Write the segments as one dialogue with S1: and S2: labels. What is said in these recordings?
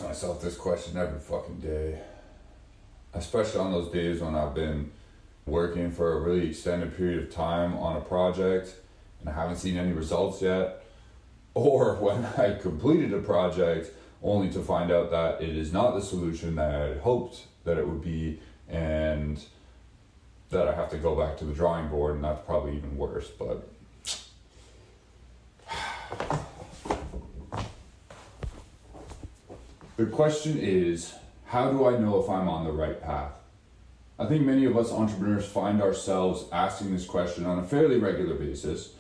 S1: myself this question every fucking day, especially on those days when I've been working for a really extended period of time on a project and I haven't seen any results yet, or when I completed a project only to find out that it is not the solution that I had hoped that it would be, and that I have to go back to the drawing board, and that's probably even worse. But the question is, how do I know if I'm on the right path? I think many of us entrepreneurs find ourselves asking this question on a fairly regular basis.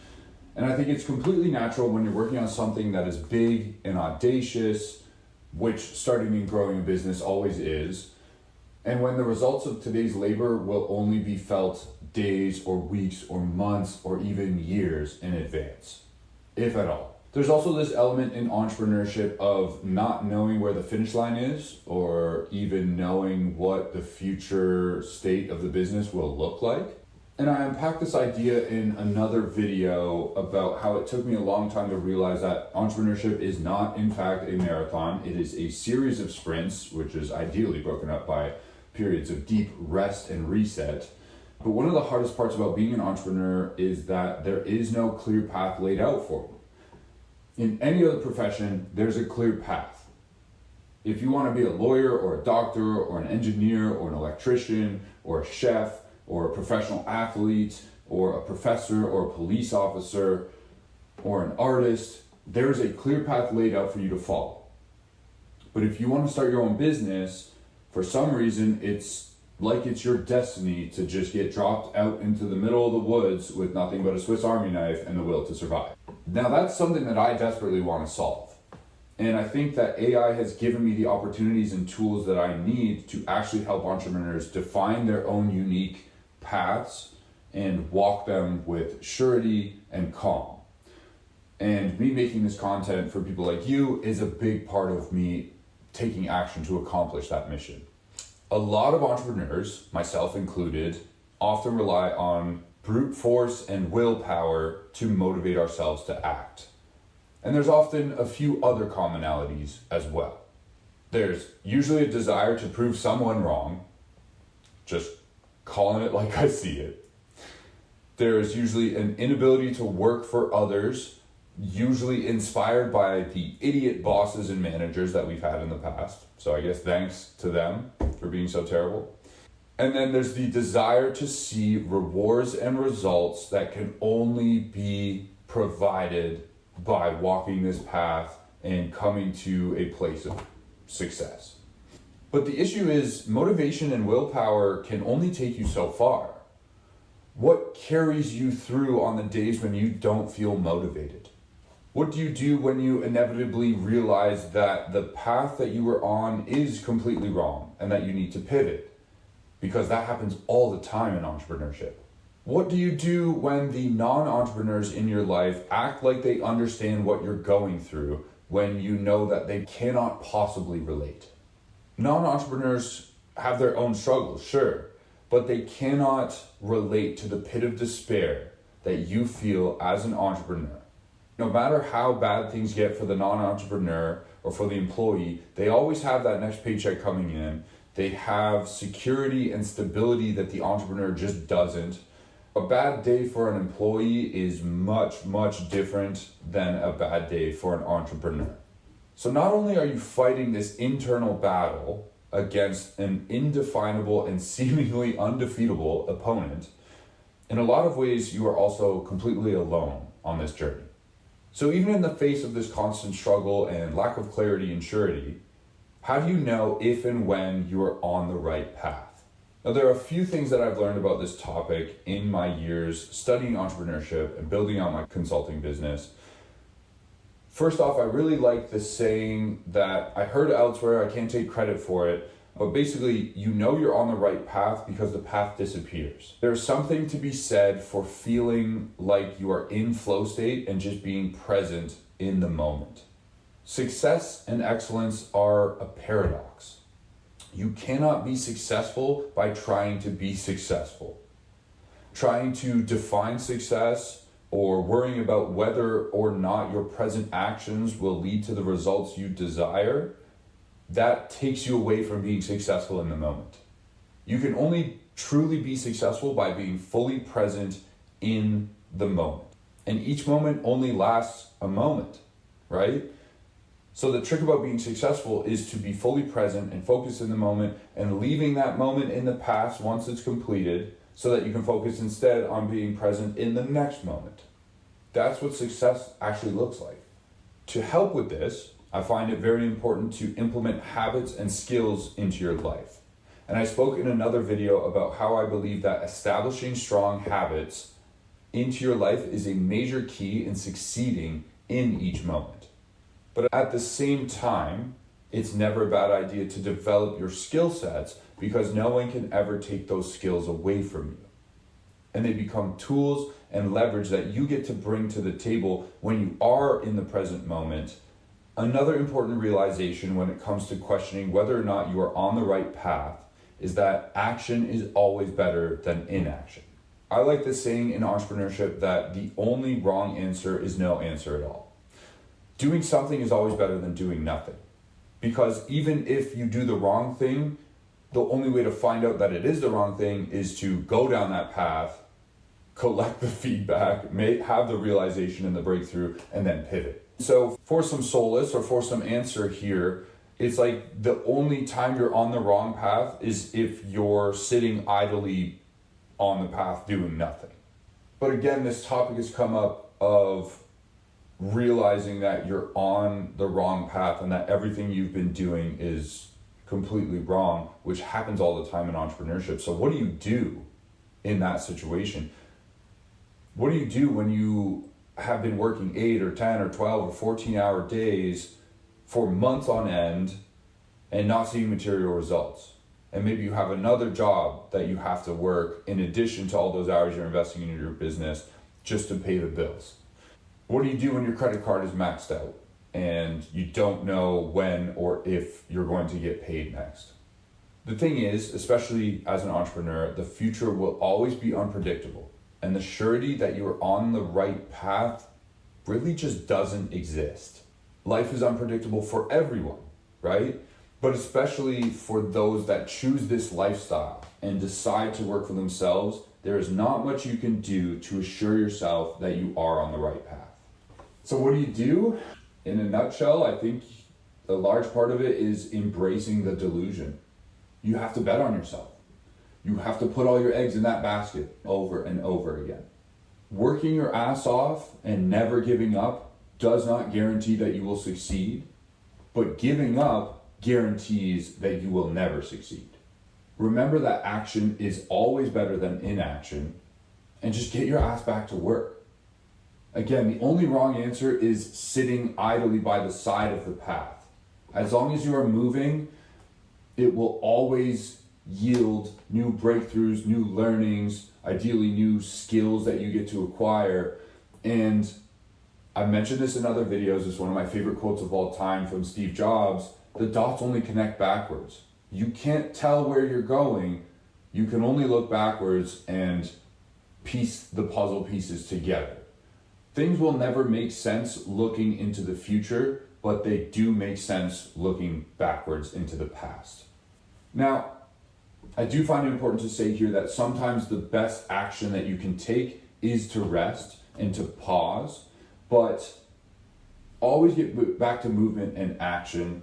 S1: And I think it's completely natural when you're working on something that is big and audacious, which starting and growing a business always is. And when the results of today's labor will only be felt days or weeks or months or even years in advance, if at all. There's also this element in entrepreneurship of not knowing where the finish line is, or even knowing what the future state of the business will look like. And I unpacked this idea in another video about how it took me a long time to realize that entrepreneurship is not, in fact, a marathon. It is a series of sprints, which is ideally broken up by periods of deep rest and reset. But one of the hardest parts about being an entrepreneur is that there is no clear path laid out for you. In any other profession, there's a clear path. If you want to be a lawyer or a doctor or an engineer or an electrician or a chef or a professional athlete or a professor or a police officer or an artist, there's a clear path laid out for you to follow. But if you want to start your own business, for some reason, it's like it's your destiny to just get dropped out into the middle of the woods with nothing but a Swiss Army knife and the will to survive. Now that's something that I desperately want to solve. And I think that AI has given me the opportunities and tools that I need to actually help entrepreneurs define their own unique paths and walk them with surety and calm. And me making this content for people like you is a big part of me taking action to accomplish that mission. A lot of entrepreneurs, myself included, often rely on brute force and willpower to motivate ourselves to act. And there's often a few other commonalities as well. There's usually a desire to prove someone wrong, just calling it like I see it. There's usually an inability to work for others, usually inspired by the idiot bosses and managers that we've had in the past. So I guess thanks to them for being so terrible. And then there's the desire to see rewards and results that can only be provided by walking this path and coming to a place of success. But the issue is motivation and willpower can only take you so far. What carries you through on the days when you don't feel motivated? What do you do when you inevitably realize that the path that you were on is completely wrong and that you need to pivot? Because that happens all the time in entrepreneurship. What do you do when the non-entrepreneurs in your life act like they understand what you're going through when you know that they cannot possibly relate? Non-entrepreneurs have their own struggles, sure, but they cannot relate to the pit of despair that you feel as an entrepreneur. No matter how bad things get for the non-entrepreneur or for the employee, they always have that next paycheck coming in. They have security and stability that the entrepreneur just doesn't. A bad day for an employee is much, much different than a bad day for an entrepreneur. So not only are you fighting this internal battle against an indefinable and seemingly undefeatable opponent, in a lot of ways you are also completely alone on this journey. So even in the face of this constant struggle and lack of clarity and surety, how do you know if and when you are on the right path? Now, there are a few things that I've learned about this topic in my years studying entrepreneurship and building out my consulting business. First off, I really like the saying that I heard elsewhere, I can't take credit for it, but basically, you know you're on the right path because the path disappears. There's something to be said for feeling like you are in flow state and just being present in the moment. Success and excellence are a paradox. You cannot be successful by trying to be successful. Trying to define success or worrying about whether or not your present actions will lead to the results you desire that takes you away from being successful in the moment. You can only truly be successful by being fully present in the moment. And each moment only lasts a moment, right? So the trick about being successful is to be fully present and focused in the moment and leaving that moment in the past once it's completed so that you can focus instead on being present in the next moment. That's what success actually looks like. To help with this, I find it very important to implement habits and skills into your life. And I spoke in another video about how I believe that establishing strong habits into your life is a major key in succeeding in each moment. But at the same time, it's never a bad idea to develop your skill sets because no one can ever take those skills away from you. And they become tools and leverage that you get to bring to the table when you are in the present moment. Another important realization when it comes to questioning whether or not you are on the right path is that action is always better than inaction. I like this saying in entrepreneurship that the only wrong answer is no answer at all. Doing something is always better than doing nothing. Because even if you do the wrong thing, the only way to find out that it is the wrong thing is to go down that path, collect the feedback, have the realization and the breakthrough, and then pivot. So for some solace or for some answer here, it's like the only time you're on the wrong path is if you're sitting idly on the path doing nothing. But again, this topic has come up of realizing that you're on the wrong path and that everything you've been doing is completely wrong, which happens all the time in entrepreneurship. So what do you do in that situation? What do you do when you have been working 8 or 10 or 12 or 14-hour days for months on end and not seeing material results? And maybe you have another job that you have to work in addition to all those hours you're investing in your business just to pay the bills. What do you do when your credit card is maxed out and you don't know when or if you're going to get paid next? The thing is, especially as an entrepreneur, the future will always be unpredictable. And the surety that you're on the right path really just doesn't exist. Life is unpredictable for everyone, right? But especially for those that choose this lifestyle and decide to work for themselves, there is not much you can do to assure yourself that you are on the right path. So what do you do? In a nutshell, I think a large part of it is embracing the delusion. You have to bet on yourself. You have to put all your eggs in that basket over and over again. Working your ass off and never giving up does not guarantee that you will succeed, but giving up guarantees that you will never succeed. Remember that action is always better than inaction, and just get your ass back to work. Again, the only wrong answer is sitting idly by the side of the path. As long as you are moving, it will always yield new breakthroughs, new learnings, ideally new skills that you get to acquire. And I've mentioned this in other videos. It's one of my favorite quotes of all time from Steve Jobs. The dots only connect backwards. You can't tell where you're going. You can only look backwards and piece the puzzle pieces together. Things will never make sense looking into the future, but they do make sense looking backwards into the past. Now, I do find it important to say here that sometimes the best action that you can take is to rest and to pause, but always get back to movement and action.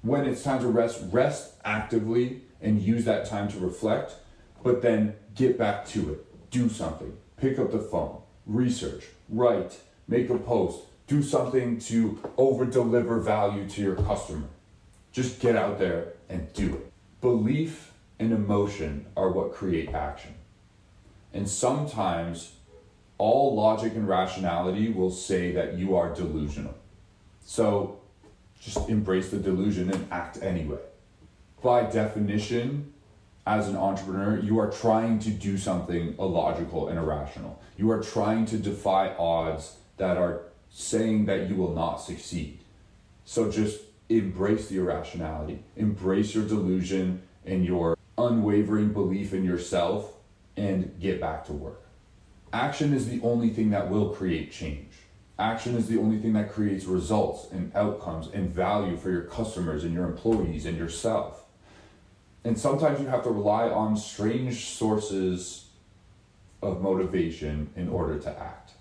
S1: When it's time to rest actively and use that time to reflect, but then get back to it. Do something. Pick up the phone. Research. Write. Make a post. Do something to over-deliver value to your customer. Just get out there and do it. Belief and emotion are what create action. And sometimes all logic and rationality will say that you are delusional. So just embrace the delusion and act anyway. By definition, as an entrepreneur, you are trying to do something illogical and irrational. You are trying to defy odds that are saying that you will not succeed. So just embrace the irrationality, embrace your delusion and your unwavering belief in yourself, and get back to work. Action is the only thing that will create change. Action is the only thing that creates results and outcomes and value for your customers and your employees and yourself. And sometimes you have to rely on strange sources of motivation in order to act.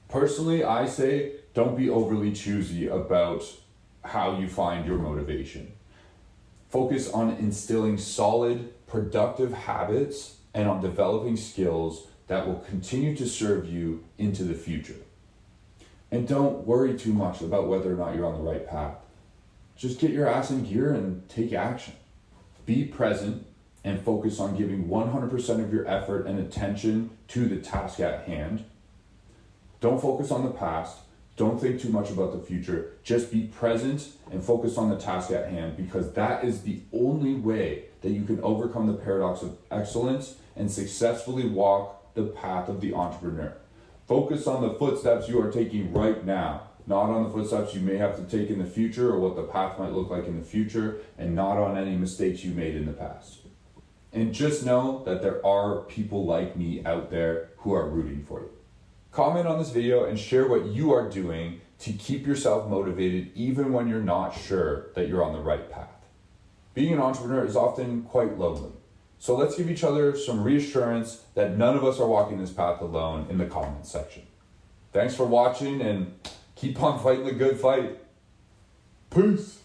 S1: Personally, I say don't be overly choosy about how you find your motivation. Focus on instilling solid, productive habits and on developing skills that will continue to serve you into the future. And don't worry too much about whether or not you're on the right path. Just get your ass in gear and take action. Be present and focus on giving 100% of your effort and attention to the task at hand. Don't focus on the past. Don't think too much about the future. Just be present and focus on the task at hand, because that is the only way that you can overcome the paradox of excellence and successfully walk the path of the entrepreneur. Focus on the footsteps you are taking right now, not on the footsteps you may have to take in the future or what the path might look like in the future, and not on any mistakes you made in the past. And just know that there are people like me out there who are rooting for you. Comment on this video and share what you are doing to keep yourself motivated even when you're not sure that you're on the right path. Being an entrepreneur is often quite lonely. So let's give each other some reassurance that none of us are walking this path alone in the comments section. Thanks for watching, and keep on fighting the good fight. Peace.